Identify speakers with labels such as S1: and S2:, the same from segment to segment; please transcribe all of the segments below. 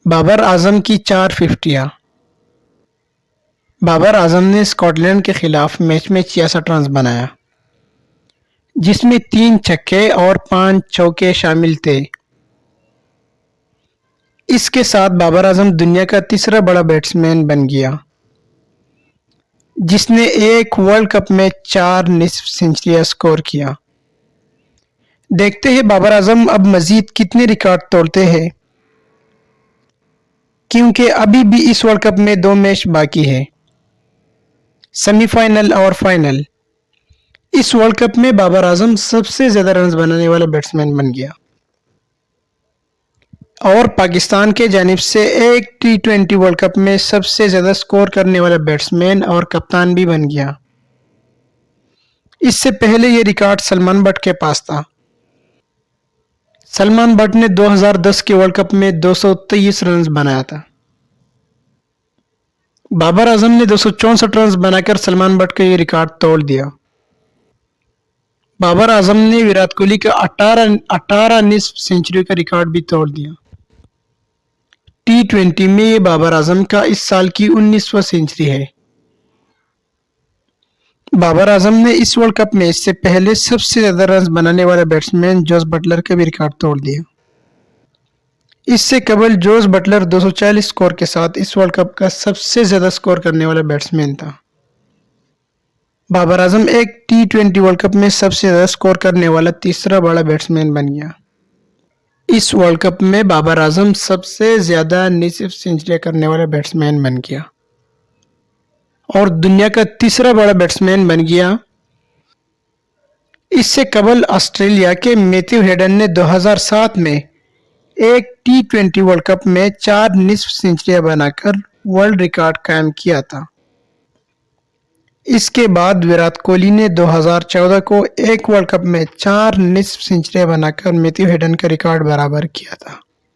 S1: بابر اعظم کی 4 ففٹیاں۔ بابر اعظم نے Scott land کے خلاف میچ میں 66 رنز بنایا، جس میں 3 چھکے اور 5 چوکے شامل تھے۔ اس کے ساتھ بابر اعظم دنیا کا تیسرا بڑا بیٹسمین بن گیا جس نے ایک ورلڈ کپ میں 4 نصف سنچریاں سکور کیا۔ دیکھتے ہیں بابر اعظم اب مزید کتنے ریکارڈ توڑتے ہیں، کیونکہ ابھی بھی اس ورلڈ کپ میں 2 میچ باقی ہے، سیمی فائنل اور فائنل۔ اس ورلڈ کپ میں بابر اعظم سب سے زیادہ رنز بنانے والا بیٹسمین بن گیا اور پاکستان کے جانب سے ایک T20 ورلڈ کپ میں سب سے زیادہ سکور کرنے والا بیٹسمین اور کپتان بھی بن گیا۔ اس سے پہلے یہ ریکارڈ سلمان بٹ کے پاس تھا۔ سلمان بٹ نے 2010 کے ورلڈ کپ میں 223 رنز بنایا تھا۔ بابر اعظم نے 264 رنز بنا کر سلمان بٹ کا یہ ریکارڈ توڑ دیا۔ بابر اعظم نے وراٹ کوہلی کا 18 نصف سنچری کا ریکارڈ بھی توڑ دیا۔ T20 میں یہ بابر اعظم کا اس سال کی 19واں سنچری ہے۔ بابر اعظم نے اس ورلڈ کپ میں اس سے پہلے سب سے زیادہ رنز بنانے والا بیٹسمین جوس بٹلر کا بھی ریکارڈ توڑ دیا۔ اس سے قبل جوس بٹلر 240 سکور کے ساتھ اس ورلڈ کپ کا سب سے زیادہ سکور کرنے والا بیٹسمین تھا۔ بابر اعظم ایک T20 ورلڈ کپ میں سب سے زیادہ سکور کرنے والا تیسرا بڑا بیٹسمین بن گیا۔ اس ورلڈ کپ میں بابر اعظم سب سے زیادہ نصف سنچریاں کرنے والا بیٹسمین بن گیا اور دنیا کا تیسرا بڑا بیٹسمین بن گیا۔ اس سے قبل آسٹریلیا کے میتھیو ہیڈن نے 2007 میں ایک T20 ورلڈ کپ میں 4 نصف سنچریاں بنا کر ورلڈ ریکارڈ قائم کیا تھا۔ اس کے بعد وراٹ کوہلی نے 2014 کو ایک ورلڈ کپ میں 4 نصف سنچریاں بنا کر میتھیو ہیڈن کا ریکارڈ برابر کیا تھا۔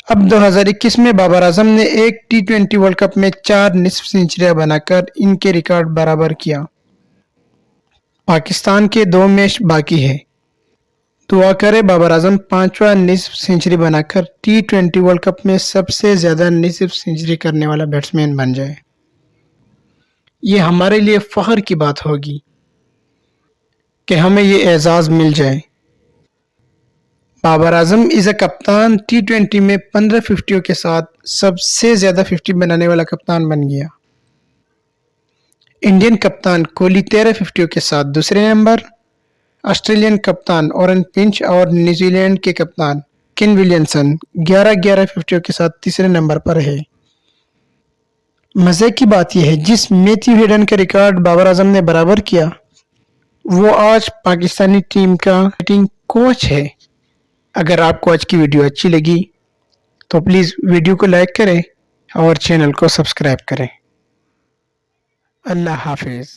S1: اب 2021 میں بابر اعظم نے ایک T20 ورلڈ کپ میں 4 نصف سنچریاں بنا کر ان کے ریکارڈ برابر کیا۔ پاکستان کے 2 میچ باقی ہے۔ دعا کرے بابر اعظم 5واں نصف سنچری بنا کر T20 ورلڈ کپ میں سب سے زیادہ نصف سنچری کرنے والا بیٹسمین بن جائے۔ یہ ہمارے لیے فخر کی بات ہوگی کہ ہمیں یہ اعزاز مل جائے۔ بابر اعظم ایز اے کپتان T20 میں 15 ففٹیوں کے ساتھ سب سے زیادہ 50 بنانے والا کپتان بن گیا۔ انڈین کپتان کوہلی 13 ففٹیوں کے ساتھ دوسرے نمبر، آسٹریلین کپتان اورن فنچ اور نیوزی لینڈ کے کپتان کین ولیمسن 11 ففٹیوں کے ساتھ تیسرے نمبر پر ہے۔ مزے کی بات یہ ہے جس میتھیو ہیڈن کا ریکارڈ بابر اعظم نے برابر کیا وہ آج پاکستانی ٹیم کا بیٹنگ کوچ ہے۔ اگر آپ کو آج کی ویڈیو اچھی لگی تو پلیز ویڈیو کو لائک کریں اور چینل کو سبسکرائب کریں۔ اللہ حافظ۔